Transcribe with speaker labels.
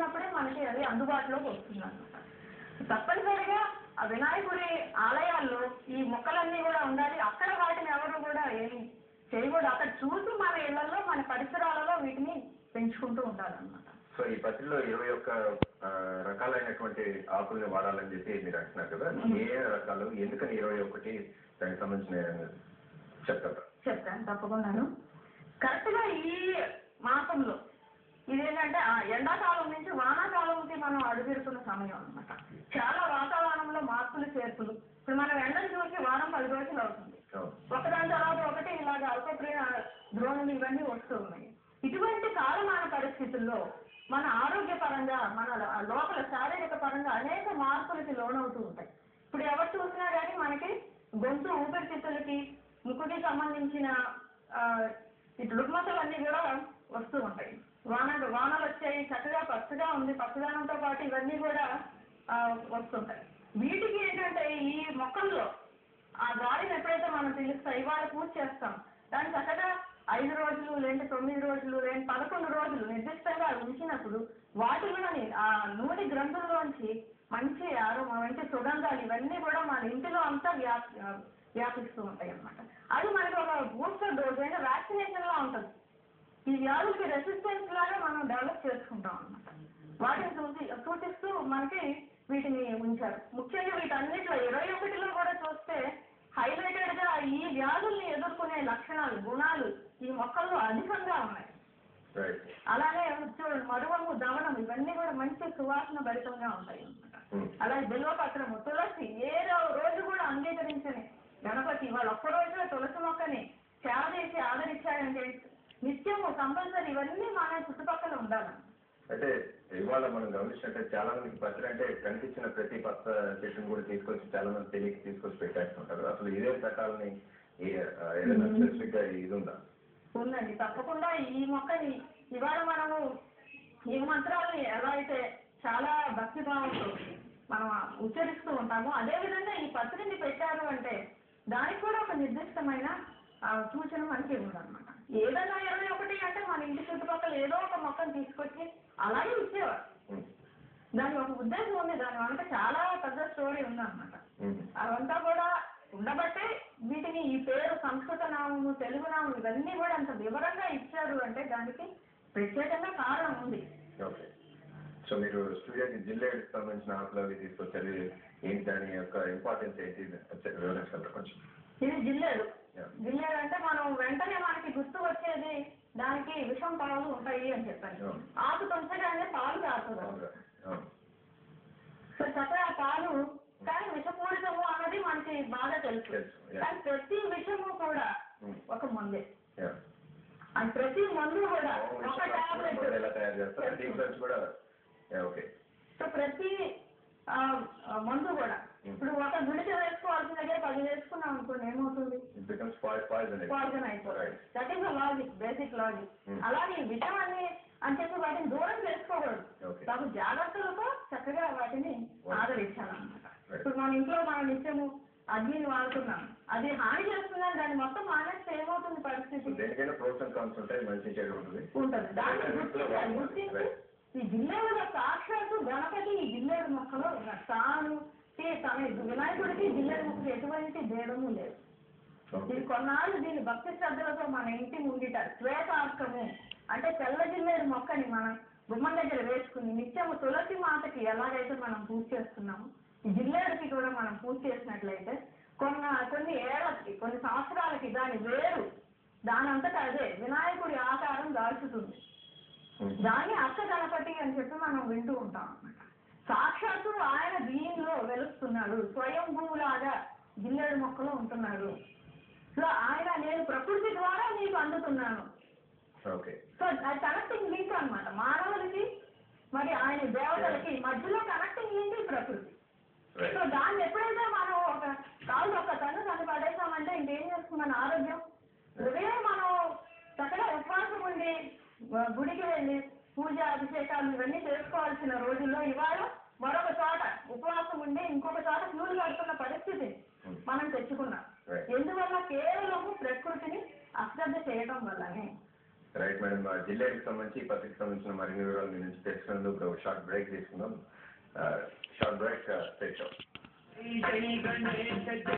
Speaker 1: అప్పుడే మనకి అది అందుబాటులోకి వస్తుందన్నమాట. తప్పనిసరిగా ఆ వినాయకుడి ఆలయాల్లో ఈ మొక్కలన్నీ కూడా ఉండాలి. అక్కడ వాటిని ఎవరు కూడా ఏమి చేయకూడదు. అక్కడ చూసి మన ఇళ్లలో మన పరిసరాలలో వీటిని పెంచుకుంటూ ఉండాలన్నమాట.
Speaker 2: సో ఈ పత్రిలో 21 రకాలైనటువంటి ఆకుల్ని వాడాలని చెప్పి మీరు అంటున్నారు కదా, ఏ రకాలు, ఎందుకని 21 దానికి సంబంధించిన
Speaker 1: చెప్తాను తప్పకుండాను. కరెక్ట్ గా ఈ మాసంలో ఇదేంటంటే ఎండాకాలం నుంచి వానాకాలంకి మనం అడుగుతున్న సమయం అనమాట. చాలా వాతావరణంలో మార్పులు చేర్పులు. ఇప్పుడు మనం ఎండను చూసి వారం 10 రోజులు అవుతుంది. ఒకదాని తర్వాత ఒకటి ఇలాగ అల్పప్రియ ద్రోణులు ఇవన్నీ వస్తూ ఉన్నాయి. ఇటువంటి కాలమాన పరిస్థితుల్లో మన ఆరోగ్యపరంగా మన లోపల శారీరక పరంగా అనేక మార్పులకి లోనవుతూ ఉంటాయి. ఇప్పుడు ఎవరు చూసినా కానీ మనకి గొంతు ఊపిరితిత్తులకి ముక్కుకి సంబంధించిన రుగ్మతలు అన్నీ కూడా వస్తూ ఉంటాయి. వానలు వచ్చాయి, చక్కగా పచ్చగా ఉంది, పచ్చదనంతో పాటు ఇవన్నీ కూడా వస్తుంటాయి. వీటికి ఏంటంటే ఈ మొక్కల్లో ఆ గాలిని ఎప్పుడైతే మనం పిలుస్తాం, ఇవాళ పూజ చేస్తాం, దాన్ని చక్కగా 5 రోజులు లేదంటే 9 రోజులు లేదంటే 11 రోజులు నిర్దిష్టంగా ఉంచినప్పుడు వాటిలోని ఆ నూనె గ్రంథుల్లోంచి మంచి మంచి సుగంధాలు ఇవన్నీ కూడా మన ఇంటిలో అంతా వ్యాపిస్తూ ఉంటాయి అన్నమాట. అది మనకి ఒక బూస్టర్ డోస్ అంటే వ్యాక్సినేషన్ లా ఉంటుంది. ఈ వ్యాధులకి రెసిస్టెన్స్ లాగా మనం డెవలప్ చేసుకుంటాం అన్నమాట. వాటిని సూచిస్తూ మనకి వీటిని ఉంచారు. ముఖ్యంగా వీటన్నిటిలో 21లో కూడా చూస్తే హైలైటెడ్ గా ఈ వ్యాధుల్ని ఎదుర్కొనే లక్షణాలు గుణాలు ఈ మొక్కల్లో అధికంగా ఉన్నాయి. అలాగే చూడండి, మరువము దవనం ఇవన్నీ కూడా మంచి సువాసన భరితంగా ఉంటాయి అన్నమాట. అలాగే బిల్వపత్రము, తులసి ఏ రోజు కూడా అంగీకరించని గణపతి వాళ్ళ ఒక్క రోజులో తులసి మొక్కని సేవ చేసి ఆదరించారంటే నిత్యము కంపల్సరీ ఇవన్నీ మన చుట్టుపక్కల ఉండాలి.
Speaker 2: అంటే ఇవాళ మనం గమనించినట్టే చాలా మందికి పత్రి అంటే కనిపించిన ప్రతి పత్ర చెట్టును కూడా తీసుకొచ్చి చాలా మంది తెలియక తీసుకొచ్చి పెట్టేస్తుంటారు. అసలు ఇదే రకాలని ఏదైనా స్పెసిఫిక్ గా ఇది ఉందా?
Speaker 1: ఉందండి, తప్పకుండా. ఈ మొక్కని ఇవాళ మనము ఈ మంత్రాలని ఎలా అయితే చాలా భక్తిభావంతో మనం ఉచ్చరిస్తూ ఉంటామో అదేవిధంగా ఈ పత్రిని పెట్టారు అంటే దానికి కూడా ఒక నిర్దిష్టమైన సూచన మనకి ఉందన్నమాట. ఏదైనా 21 అంటే మన ఇంటి చుట్టుపక్కల ఏదో ఒక మొక్కను తీసుకొచ్చి అలాగే ఇచ్చేవారు. దాని ఒక ఉద్దేశం ఉంది, దాని వెనక చాలా పెద్ద స్టోరీ ఉందన్నమాట. అవంతా కూడా ఉండబట్టే వీటిని ఈ పేరు సంస్కృత నామము తెలుగు నామం ఇవన్నీ కూడా అంత వివరంగా ఇచ్చారు అంటే దానికి ప్రత్యేకంగా కారణం ఉంది.
Speaker 2: సో మీరు స్టూడియోకి జిల్లేడుకి సంబంధించిన ఆకులు అవి తీసుకొచ్చారు, ఏంటి దాని యొక్క ఇంపార్టెన్స్ ఏంటి వివరించగలరా కొంచెం?
Speaker 1: ఇది జిల్లేడు. జిల్లేడు అంటే మనం వెంటనే మనకి గుర్తు వచ్చేది దానికి విషం పాలు ఉంటాయి అని చెప్పాను. ఆకు తుంచగానే పాలు కారుతుంది. సో చక్కగా పాలు కానీ విషపూరితము అన్నది మనకి బాగా తెలుసు. కానీ ప్రతి విషము కూడా ఒక మందే. అండ్ ప్రతి మందు కూడా ఒక టాబ్లెట్. సో ప్రతి మందు కూడా ఇప్పుడు ఒక గుడిక వేసుకోవాల్సిన దగ్గర 10 వేసుకున్నాం అనుకోండి ఏమవుతుంది? పాయిజన్ అయిపోతుంది. That is logic, basic logic. అలాగే విషం అని చెప్పి వాటిని దూరం చేసుకోకూడదు. తగు జాగ్రత్తలతో చక్కగా వాటిని ఆదరించాలన్నమాట. ఇప్పుడు మన ఇంట్లో మనం నిత్యము అగ్నిని వాడుతున్నాం, అది హాని చేస్తుందని దాన్ని మొత్తం మానేస్తే ఏమవుతుంది పరిస్థితి? ఉంటుంది. దాన్ని గుర్తించి ఈ జిల్లేడు సాక్షాత్తు గణపతి ఈ జిల్లేడు మొక్కలో తాను వినాయకుడికి జిల్లేడు మొక్కకి ఎటువంటి భేదము లేదు. ఇది కొన్నాళ్ళు దీని భక్తి శ్రద్ధలతో మన ఇంటి ముంగిట శ్వేతార్కము అంటే తెల్ల జిల్లేడు మొక్కని మనం గుమ్మం దగ్గర వేసుకుని నిత్యము తులసి మాతకి ఎలాగైతే మనం పూజ చేస్తున్నాము ఈ జిల్లేడుకి కూడా మనం పూజ చేసినట్లయితే కొన్ని ఏళ్లకి కొన్ని సంవత్సరాలకి దాని వేరు దానంతటా అదే వినాయకుడి ఆకారం దాల్చుతుంది. దాన్ని అష్ట గణపతి అని చెప్పి మనం వింటూ ఉంటాం అన్నమాట. సాక్షాత్తు ఆయన దీనిలో వెలుస్తున్నాడు, స్వయంభూలాగా జిల్లేడు మొక్కలో ఉంటున్నాడు. సో ఆయన నేను ప్రకృతి ద్వారా నీకు అందుతున్నాను. సో అది కనెక్టింగ్ లింక్ అనమాట. మానవులకి మరి ఆయన దేవతలకి మధ్యలో కనెక్టింగ్ లింక్ ఈ ప్రకృతి. సో దాన్ని ఎప్పుడైతే మనం ఒక తను పడేసామంటే ఇంకేం చేస్తుంది మన ఆరోగ్యం? ఉదయం మనం చక్కగా ఉపవాసం ఉండి గుడికి వెళ్ళి పూజ అభిషేకాలు ఇవన్నీ చేసుకోవాల్సిన రోజుల్లో ఇవాళ మరొక చోట ఉపవాసం ఉండి ఇంకొక చోట క్యూలు కడుతున్న పరిస్థితి మనం తెచ్చుకున్నాం. ఎందువల్ల? కేవలము ప్రకృతిని అశ్రద్ధ చేయడం వల్లనే.
Speaker 2: Right madam. జిల్లాకి సంబంధించి ఈ పత్రికకి సంబంధించిన మరిన్ని వివరాలు మీ నుంచి తెలుసుకునేందుకు షార్ట్ బ్రేక్ తీసుకుందాం. Short break state